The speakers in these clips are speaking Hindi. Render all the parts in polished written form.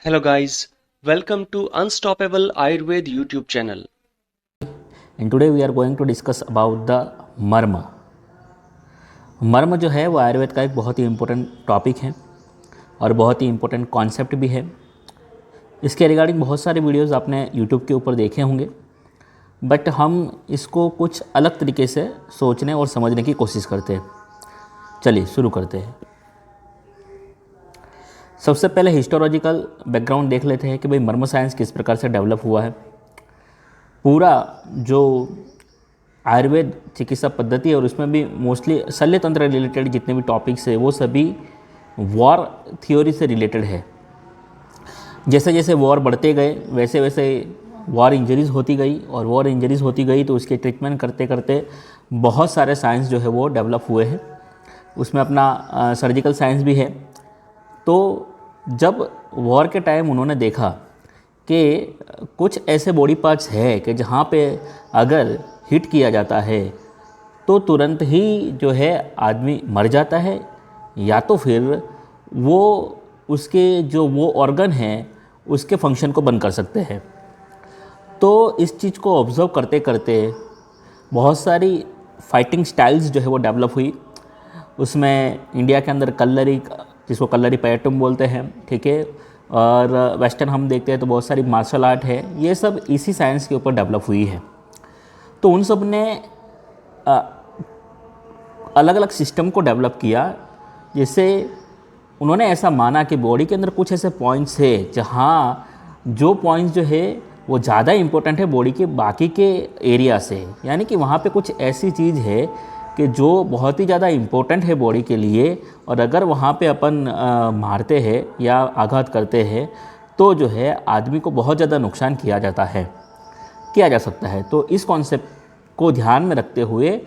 Hello guys, welcome to Unstoppable Ayurved YouTube channel. And today we are going to discuss about the मर्म। मर्म जो है वो आयुर्वेद का एक बहुत ही इम्पोर्टेंट टॉपिक है और बहुत ही इम्पोर्टेंट कॉन्सेप्ट भी है। इसके रिगार्डिंग बहुत सारे वीडियोस आपने यूट्यूब के ऊपर देखे होंगे, बट हम इसको कुछ अलग तरीके से सोचने और समझने की कोशिश करते हैं। चलिए शुरू करते हैं। सबसे पहले हिस्टोलॉजिकल बैकग्राउंड देख लेते हैं कि भाई मर्म साइंस किस प्रकार से डेवलप हुआ है। पूरा जो आयुर्वेद चिकित्सा पद्धति है और उसमें भी मोस्टली शल्य तंत्र रिलेटेड जितने भी टॉपिक्स है वो सभी वॉर थ्योरी से रिलेटेड है। जैसे जैसे वॉर बढ़ते गए वैसे वैसे वॉर इंजरीज़ होती गई और वॉर इंजरीज़ होती गई तो उसके ट्रीटमेंट करते करते बहुत सारे साइंस जो है वो डेवलप हुए हैं। उसमें अपना सर्जिकल साइंस भी है। तो जब वॉर के टाइम उन्होंने देखा कि कुछ ऐसे बॉडी पार्ट्स है कि जहाँ पे अगर हिट किया जाता है तो तुरंत ही जो है आदमी मर जाता है, या तो फिर वो उसके जो वो ऑर्गन हैं उसके फंक्शन को बंद कर सकते हैं। तो इस चीज़ को ऑब्ज़र्व करते करते बहुत सारी फाइटिंग स्टाइल्स जो है वो डेवलप हुई। उसमें इंडिया के अंदर कल्लरी, जिसको कल्लरी पैटर्न बोलते हैं, ठीक है, और वेस्टर्न हम देखते हैं तो बहुत सारी मार्शल आर्ट है, ये सब इसी साइंस के ऊपर डेवलप हुई है। तो उन सब ने अलग अलग सिस्टम को डेवलप किया। जैसे उन्होंने ऐसा माना कि बॉडी के अंदर कुछ ऐसे पॉइंट्स है जहाँ जो पॉइंट्स जो है वो ज़्यादा इम्पोर्टेंट है बॉडी के बाकी के एरिया से, यानी कि वहाँ पे कुछ ऐसी चीज़ है कि जो बहुत ही ज़्यादा इम्पोर्टेंट है बॉडी के लिए, और अगर वहाँ पे अपन मारते हैं या आघात करते हैं तो जो है आदमी को बहुत ज़्यादा नुकसान किया जा सकता है। तो इस कॉन्सेप्ट को ध्यान में रखते हुए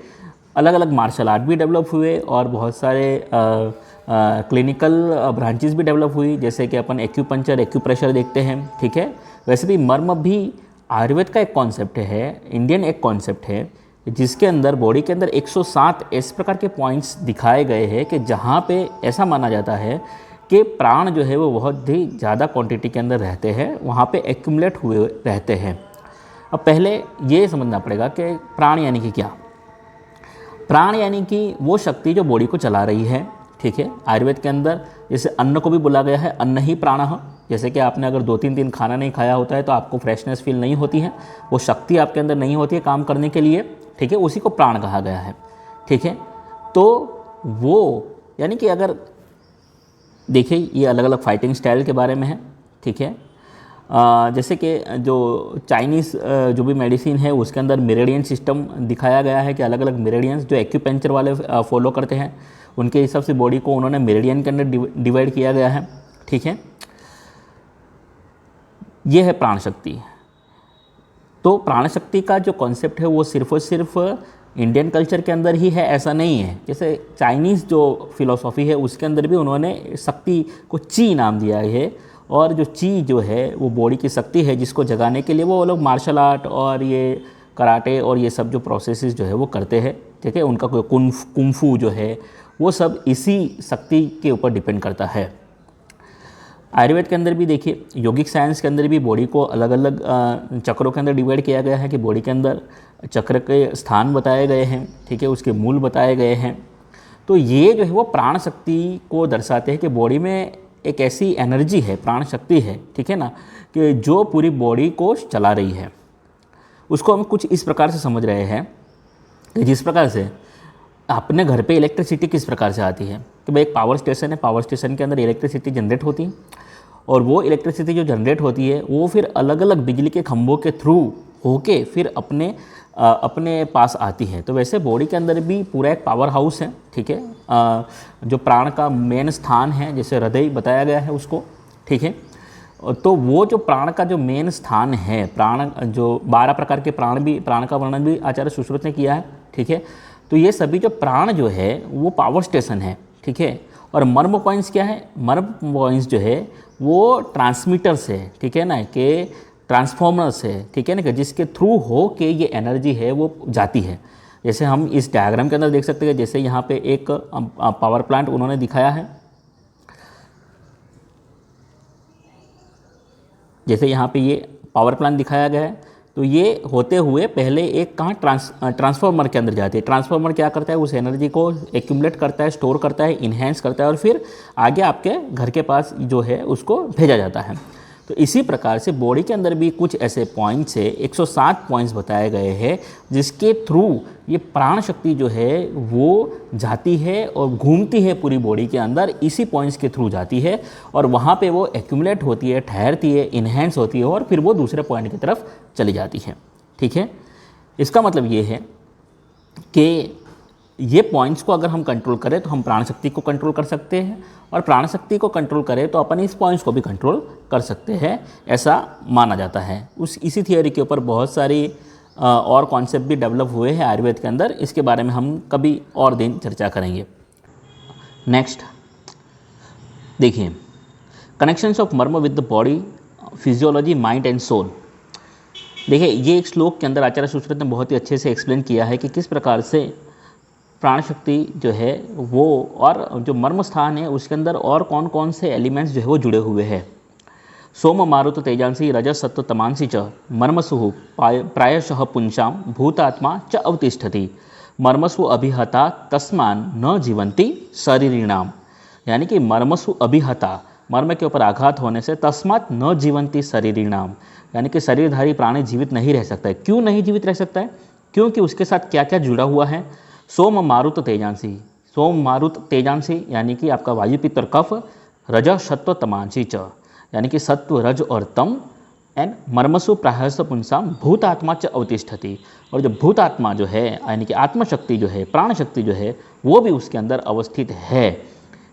अलग अलग मार्शल आर्ट भी डेवलप हुए और बहुत सारे क्लिनिकल ब्रांचेस भी डेवलप हुई, जैसे कि अपन एक्यूपंक्चर, एक्यूप्रेशर देखते हैं, ठीक है। वैसे भी मर्म भी आयुर्वेद का एक कॉन्सेप्ट है, इंडियन एक कॉन्सेप्ट है, जिसके अंदर बॉडी के अंदर 107 इस प्रकार के पॉइंट्स दिखाए गए हैं कि जहाँ पे ऐसा माना जाता है कि प्राण जो है वो बहुत ही ज़्यादा क्वांटिटी के अंदर रहते हैं, वहाँ पे एक्यूमुलेट हुए रहते हैं। अब पहले ये समझना पड़ेगा कि प्राण यानी कि क्या। प्राण यानी कि वो शक्ति जो बॉडी को चला रही है, ठीक है। आयुर्वेद के अंदर जैसे अन्न को भी बोला गया है अन्न ही प्राणः। जैसे कि आपने अगर 2-3 दिन खाना नहीं खाया होता है तो आपको फ्रेशनेस फील नहीं होती है, वो शक्ति आपके अंदर नहीं होती है काम करने के लिए, ठीक है, उसी को प्राण कहा गया है, ठीक है। तो वो यानी कि अगर देखिए ये अलग अलग फाइटिंग स्टाइल के बारे में है, ठीक है। जैसे कि जो चाइनीज़ जो भी मेडिसिन है उसके अंदर मेरिडियन सिस्टम दिखाया गया है कि अलग अलग मेरिडियंस जो एक्यूपेंचर वाले फॉलो करते हैं उनके हिसाब से बॉडी को उन्होंने मेरिडियन के अंदर डिवाइड किया गया है, ठीक है। ये है प्राण शक्ति। तो प्राण शक्ति का जो कॉन्सेप्ट है वो सिर्फ और सिर्फ इंडियन कल्चर के अंदर ही है ऐसा नहीं है। जैसे चाइनीज़ जो फिलॉसफी है उसके अंदर भी उन्होंने शक्ति को ची नाम दिया है, और जो ची जो है वो बॉडी की शक्ति है जिसको जगाने के लिए वो लोग मार्शल आर्ट और ये कराटे और ये सब जो प्रोसेसेस जो है वो करते हैं, ठीक है। उनका कोई कुंफू जो है वो सब इसी शक्ति के ऊपर डिपेंड करता है। आयुर्वेद के अंदर भी देखिए, योगिक साइंस के अंदर भी बॉडी को अलग अलग चक्रों के अंदर डिवाइड किया गया है कि बॉडी के अंदर चक्र के स्थान बताए गए हैं, ठीक है, उसके मूल बताए गए हैं। तो ये जो है वो प्राण शक्ति को दर्शाते हैं कि बॉडी में एक ऐसी एनर्जी है, प्राण शक्ति है, ठीक है ना, कि जो पूरी बॉडी को चला रही है। उसको हम कुछ इस प्रकार से समझ रहे हैं कि जिस प्रकार से अपने घर पे इलेक्ट्रिसिटी किस प्रकार से आती है कि भाई एक पावर स्टेशन है, पावर स्टेशन के अंदर इलेक्ट्रिसिटी जनरेट होती है और वो इलेक्ट्रिसिटी जो जनरेट होती है वो फिर अलग अलग बिजली के खंभों के थ्रू होके फिर अपने पास आती है। तो वैसे बॉडी के अंदर भी पूरा एक पावर हाउस है, ठीक है, जो प्राण का मेन स्थान है, जैसे हृदय बताया गया है उसको, ठीक है। तो वो जो प्राण का जो मेन स्थान है, प्राण जो 12 प्रकार के प्राण का वर्णन भी आचार्य सुश्रुत ने किया है, ठीक है। तो ये सभी जो प्राण जो है वो पावर स्टेशन है, ठीक है। और मर्म पॉइंट्स क्या है? मर्म पॉइंट्स जो है वो ट्रांसमीटर्स है, ठीक है ना, कि ट्रांसफॉर्मर्स है, ठीक है ना, कि जिसके थ्रू हो के ये एनर्जी है वो जाती है। जैसे हम इस डायग्राम के अंदर देख सकते हैं, जैसे यहाँ पे एक पावर प्लांट उन्होंने दिखाया है, जैसे यहाँ पे ये पावर प्लांट दिखाया गया है, तो ये होते हुए पहले एक कहाँ ट्रांसफार्मर के अंदर जाती है। ट्रांसफार्मर क्या करता है, उस एनर्जी को एक्यूमुलेट करता है, स्टोर करता है, इन्हेंस करता है और फिर आगे आपके घर के पास जो है उसको भेजा जाता है। तो इसी प्रकार से बॉडी के अंदर भी कुछ ऐसे पॉइंट्स है, 107 पॉइंट्स बताए गए हैं, जिसके थ्रू ये प्राण शक्ति जो है वो जाती है और घूमती है पूरी बॉडी के अंदर, इसी पॉइंट्स के थ्रू जाती है और वहाँ पे वो एक्यूमुलेट होती है, ठहरती है, इन्हेंस होती है और फिर वो दूसरे पॉइंट की तरफ चली जाती है। ठीक है, इसका मतलब ये है कि ये पॉइंट्स को अगर हम कंट्रोल करें तो हम प्राण शक्ति को कंट्रोल कर सकते हैं, और प्राण शक्ति को कंट्रोल करें तो अपन इस पॉइंट्स को भी कंट्रोल कर सकते हैं, ऐसा माना जाता है। इसी थियोरी के ऊपर बहुत सारी और कॉन्सेप्ट भी डेवलप हुए हैं आयुर्वेद के अंदर, इसके बारे में हम कभी और दिन चर्चा करेंगे। नेक्स्ट देखिए, connections of marma with the body, physiology, mind and soul. देखिए, ये एक श्लोक के अंदर आचार्य सुश्रुत ने बहुत ही अच्छे से एक्सप्लेन किया है कि किस प्रकार से प्राण शक्ति जो है वो, और जो मर्म स्थान है उसके अंदर और कौन कौन से एलिमेंट्स जो है वो जुड़े हुए हैं। सोम मारुत तेजांसी रजस सत्व तमांसी च मर्मसु प्रायशः पुंसाम भूतात्मा च अवतिष्ठति मर्मसु अभिहता तस्मान न जीवंती शरीरिणाम। यानी कि मर्मसु अभिहता, मर्म के ऊपर आघात होने से, तस्मात न जीवंती शरीरिणाम, यानी कि शरीरधारी प्राणी जीवित नहीं रह सकता है। क्यों नहीं जीवित रह सकता है? क्योंकि उसके साथ क्या क्या जुड़ा हुआ है। सोम मारुत तेजांसी, सोम मारुत तेजांसी यानी कि आपका वायु पित्त और कफ, रज सत्व तमांसी च यानी कि सत्व, रज और तम, एंड मर्मसु प्रायश पुंसाम भूतात्मा च अवतिष्ठति, और जो भूतात्मा जो है यानी कि आत्मशक्ति जो है, प्राण शक्ति जो है वो भी उसके अंदर अवस्थित है।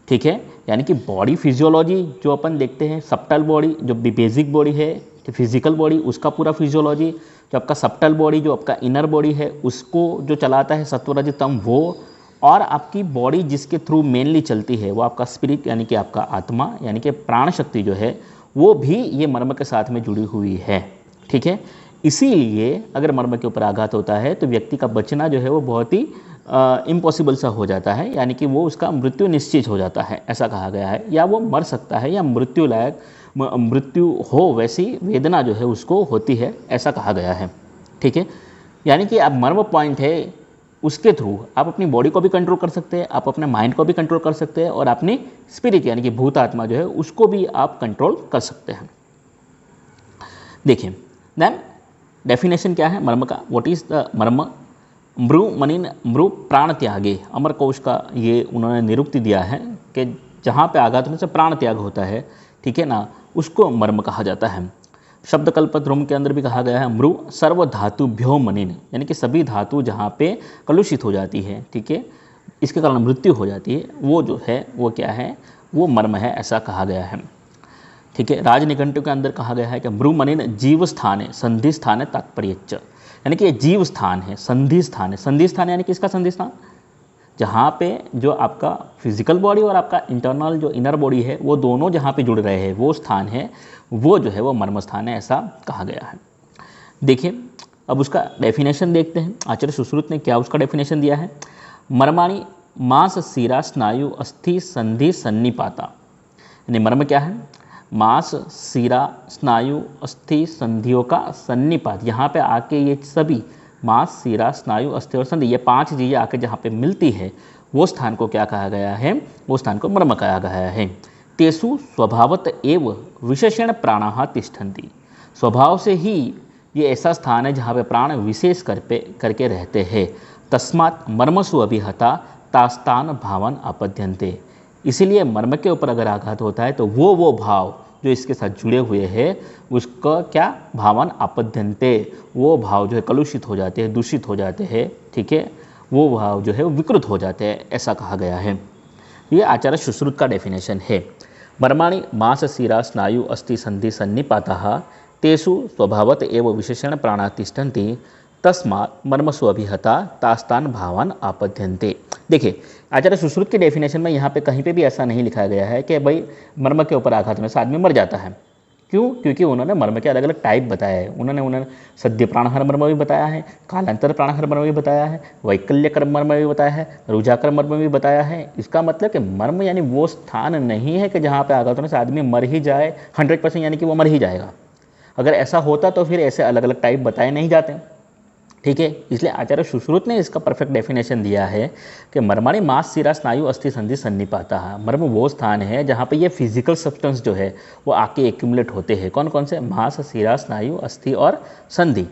ठीक है, यानी कि बॉडी फिजियोलॉजी जो अपन देखते हैं, सब्टल बॉडी जो बेसिक बॉडी है, फिजिकल बॉडी उसका पूरा फिजियोलॉजी, जो आपका सब्टल बॉडी जो आपका इनर बॉडी है उसको जो चलाता है सत्व रज तम वो, और आपकी बॉडी जिसके थ्रू मेनली चलती है वो आपका स्पिरिट यानी कि आपका आत्मा यानी कि प्राण शक्ति जो है वो भी ये मर्म के साथ में जुड़ी हुई है। ठीक है, इसीलिए अगर मर्म के ऊपर आघात होता है तो व्यक्ति का बचना जो है वो बहुत ही इम्पॉसिबल सा हो जाता है, यानी कि वो उसका मृत्यु निश्चित हो जाता है, ऐसा कहा गया है। या वो मर सकता है या मृत्यु हो वैसी वेदना जो है उसको होती है, ऐसा कहा गया है। ठीक है, यानी कि आप मर्म पॉइंट है उसके थ्रू आप अपनी बॉडी को भी कंट्रोल कर सकते हैं, आप अपने माइंड को भी कंट्रोल कर सकते हैं, और अपनी स्पिरिट यानी कि भूत आत्मा जो है उसको भी आप कंट्रोल कर सकते हैं। देखिए, देन डेफिनेशन क्या है मर्म का, व्हाट इज द मर्म। मृ मनिन मृ प्राण त्यागे, अमरकोश का ये उन्होंने निरुक्ति दिया है कि जहाँ पे आघात होने से प्राण त्याग होता है, ठीक है ना, उसको मर्म कहा जाता है। शब्द कल्पद्रुम के अंदर भी कहा गया है मृ सर्व धातुभ्यो मनिन, यानी कि सभी धातु जहाँ पे कलुषित हो जाती है, ठीक है, इसके कारण मृत्यु हो जाती है, वो जो है वो क्या है, वो मर्म है, ऐसा कहा गया है। ठीक है, राजनिघंटु के अंदर कहा गया है कि मृ मनिन जीव स्थान है, संधि स्थान है तात्पर्यच्च, यानी कि ये जीव स्थान है, संधि स्थान है। संधि स्थान यानी कि इसका संधि स्थान जहाँ पे जो आपका फिजिकल बॉडी और आपका इंटरनल जो इनर बॉडी है वो दोनों जहाँ पे जुड़ रहे हैं वो स्थान है, वो जो है वो मर्म स्थान है, ऐसा कहा गया है। देखिए, अब उसका डेफिनेशन देखते हैं, आचार्य सुश्रुत ने क्या उसका डेफिनेशन दिया है। मर्माणी मांस सीरा स्नायु अस्थि संधि सन्निपाता, यानी मर्म क्या है, मांस सीरा स्नायु अस्थि संधियों का सन्निपात, यहाँ पे आके ये सभी मांस सीरा स्नायु अस्थि और संधि ये पांच चीज़ें आके जहाँ पे मिलती है वो स्थान को क्या कहा गया है, वो स्थान को मर्म कहा गया है। तेसु स्वभावत एव विशेषण प्राणाः तिष्ठन्ति, स्वभाव से ही ये ऐसा स्थान है जहाँ पे प्राण विशेष करके रहते हैं। तस्मात् मर्मसु अभिहता तास्तान भावन आपद्यन्ते, इसीलिए मर्म के ऊपर अगर आघात होता है तो वो भाव जो इसके साथ जुड़े हुए हैं उसका क्या भावन आपद्यन्ते, वो भाव जो है कलुषित हो जाते हैं, दूषित हो जाते हैं, ठीक है, वो भाव जो है विकृत हो जाते हैं, ऐसा कहा गया है। ये आचार्य सुश्रुत का डेफिनेशन है। मर्माणि मांस सीरा स्नायु अस्थि संधि सन्निपाताः तेषु स्वभावत एव विशेषण प्राणा तिष्ठन्ति तस्मात् मर्मसु अभिहता तास्तान भावान आपद्यन्ते। देखिए, आचार्य सुश्रुत के डेफिनेशन में यहाँ पे कहीं पे भी ऐसा नहीं लिखा गया है कि भाई मर्म के ऊपर आघात में से आदमी मर जाता है। क्यों? क्योंकि उन्होंने मर्म के अलग अलग टाइप बताया है। उन्होंने सद्य प्राणहर मर्म भी बताया है, कालांतर प्राणहर मर्म भी बताया है, वैकल्य कर्म मर्म भी बताया है, रुजाकर मर्म भी बताया है। इसका मतलब कि मर्म यानी वो स्थान नहीं है कि जहाँ पे आघात होने से आदमी मर ही जाए 100%, यानी कि वो मर ही जाएगा। अगर ऐसा होता तो फिर ऐसे अलग अलग टाइप बताए नहीं जाते, ठीक है। इसलिए आचार्य सुश्रुत ने इसका परफेक्ट डेफिनेशन दिया है कि मर्माणी मांस शिरा स्नायु अस्थि संधि सन्निपाता। मर्म वो स्थान है जहाँ पे ये फिजिकल सब्सटेंस जो है वो आके एक्यूमुलेट होते हैं। कौन कौन से? मांस, शिरा, स्नायु, अस्थि और संधि।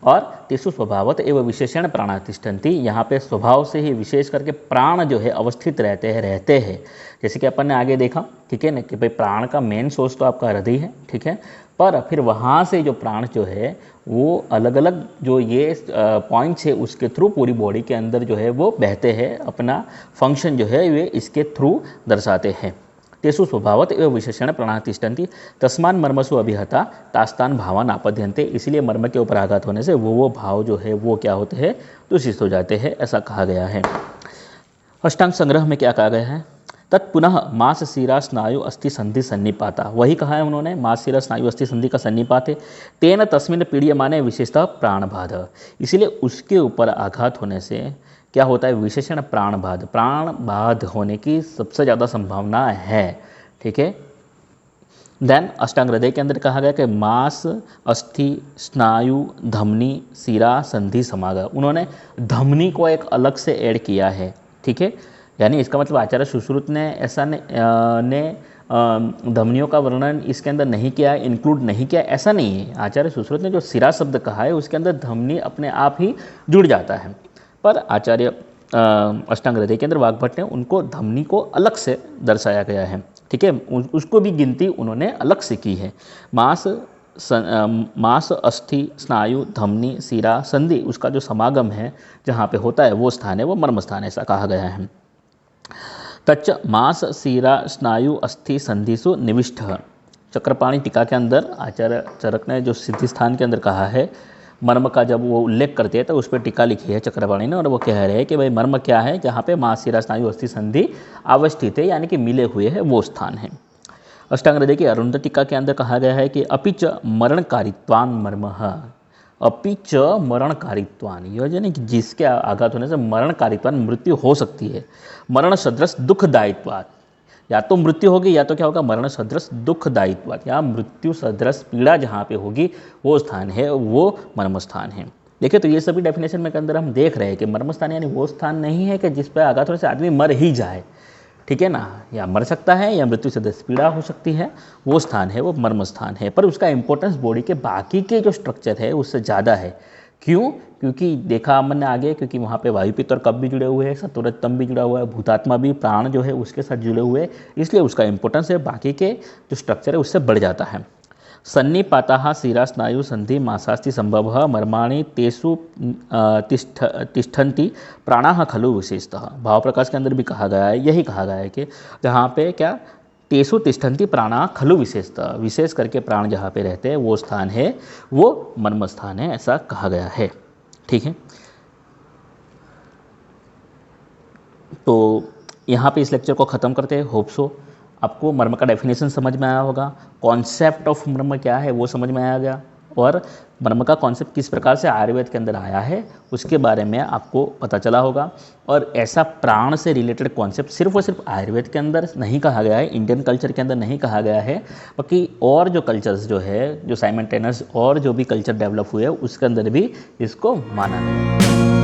और तेसु स्वभावत एवं विशेषण प्राणातिष्ठन्ति, यहाँ पे स्वभाव से ही विशेष करके प्राण जो है अवस्थित रहते हैं। जैसे कि अपन ने आगे देखा, ठीक है ना, कि भाई प्राण का मेन सोर्स तो आपका हृदय है, ठीक है, पर फिर वहाँ से जो प्राण जो है वो अलग अलग जो ये पॉइंट्स है उसके थ्रू पूरी बॉडी के अंदर जो है वो बहते हैं, अपना फंक्शन जो है वे इसके थ्रू दर्शाते हैं। तेसु स्वभावत एवं विशेषण प्राणातिष्ठन्ति तस्मान मर्मसु अभिहता तास्तान भावान आपद्यन्ते, इसलिए मर्म के ऊपर आघात होने से वो भाव जो है वो क्या होते हैं? दूषित हो जाते हैं, ऐसा कहा गया है। अष्टांग संग्रह में क्या कहा गया है? तत्पुनः मांस शिरा स्नायु अस्थि संधि सन्निपाता, वही कहा है उन्होंने, मांस शिरा स्नायु अस्थि संधि का सन्निपात है। तेन तस्मिन् पीड्यमाने विशेषतः प्राणबाध, इसलिए उसके ऊपर आघात होने से क्या होता है? विशेषण प्राणबाध, प्राणबाध होने की सबसे ज़्यादा संभावना है, ठीक है। देन अष्टांग हृदय के अंदर कहा गया कि मांस, अस्थि, स्नायु, धमनी, शिरा, संधि, समागा, उन्होंने धमनी को एक अलग से ऐड किया है, ठीक है। यानी इसका मतलब आचार्य सुश्रुत ने ऐसा धमनियों का वर्णन इसके अंदर नहीं किया, इंक्लूड नहीं किया, ऐसा नहीं है। आचार्य सुश्रुत ने जो शिरा शब्द कहा है उसके अंदर धमनी अपने आप ही जुड़ जाता है, पर आचार्य अष्टांग हृदय के अंदर वाग्भट ने उनको धमनी को अलग से दर्शाया गया है, ठीक है, उसको भी गिनती उन्होंने अलग से की है। मांस, अस्थि, स्नायु, धमनी, शिरा, संधि, उसका जो समागम है जहाँ पे होता है वो स्थान है वो मर्म स्थान, ऐसा कहा गया है। तच्च मांस, शिरा, स्नायु, अस्थि संधिसु निविष्ट, चक्रपाणी टीका के अंदर आचार्य चरक ने जो सिद्धि स्थान के अंदर कहा है मर्म का, जब वो उल्लेख करते हैं तो उस पर टीका लिखी है चक्रपाणी ने, और वो कह रहे हैं कि भाई मर्म क्या है? जहाँ पे मांस, शिरा, स्नायु, अस्थि संधि अवस्थित है, यानी कि मिले हुए हैं, वो स्थान है। अष्टांग हृदय की अरुंध टीका के अंदर कहा गया है कि अपिच मरणकारित्वान मर्मः, अपिच मरणकारित्वान, यह जो नहीं कि जिसके आघात होने से मरणकारित्वान, मृत्यु हो सकती है। मरण सदृश दुखदायित्वात्, या तो मृत्यु होगी या तो क्या होगा? मरण सदृश दुखदायित्वात्, या मृत्यु सदृश पीड़ा जहाँ पे होगी वो स्थान है, वो मर्म स्थान है। देखिए, तो ये सभी डेफिनेशन में के अंदर हम देख रहे हैं कि मर्म स्थान यानी वो स्थान नहीं है कि जिस पर आघात होने से आदमी मर ही जाए, ठीक है ना, या मर सकता है या मृत्यु से पीड़ा हो सकती है, वो स्थान है वो मर्म स्थान है। पर उसका इंपॉर्टेंस बॉडी के बाकी के जो स्ट्रक्चर है उससे ज़्यादा है। क्यों? क्योंकि देखा हमने आगे, क्योंकि वहाँ पे वायु, पित्त और कफ भी जुड़े हुए हैं, सत्वर तम भी जुड़ा हुआ है, भूतात्मा भी, प्राण जो है उसके साथ जुड़े हुए हैं, इसलिए उसका इंपॉर्टेंस है बाकी के जो स्ट्रक्चर है उससे बढ़ जाता है। सन्निपाता शिरा स्नायु संधि मांसास्थि संभव मर्माणि तेसु तिष्ठन्ति प्राणाः खलु विशेषतः, भाव प्रकाश के अंदर भी कहा गया है, यही कहा गया है कि जहाँ पे क्या? तेसु तिष्ठन्ति प्राणाः खलु विशेषतः, विशेष करके प्राण जहाँ पे रहते हैं वो स्थान है वो मर्म स्थान है, ऐसा कहा गया है, ठीक है। तो यहाँ पे इस लेक्चर को ख़त्म करते हैं। होप सो आपको मर्म का डेफिनेशन समझ में आया होगा, कॉन्सेप्ट ऑफ मर्म क्या है वो समझ में आया गया, और मर्म का कॉन्सेप्ट किस प्रकार से आयुर्वेद के अंदर आया है उसके बारे में आपको पता चला होगा। और ऐसा प्राण से रिलेटेड कॉन्सेप्ट सिर्फ और सिर्फ आयुर्वेद के अंदर नहीं कहा गया है, इंडियन कल्चर के अंदर नहीं कहा गया है, बाकी और जो कल्चर्स जो है, जो साइमल्टेनियस और जो भी कल्चर डेवलप हुए उसके अंदर भी इसको माना गया है।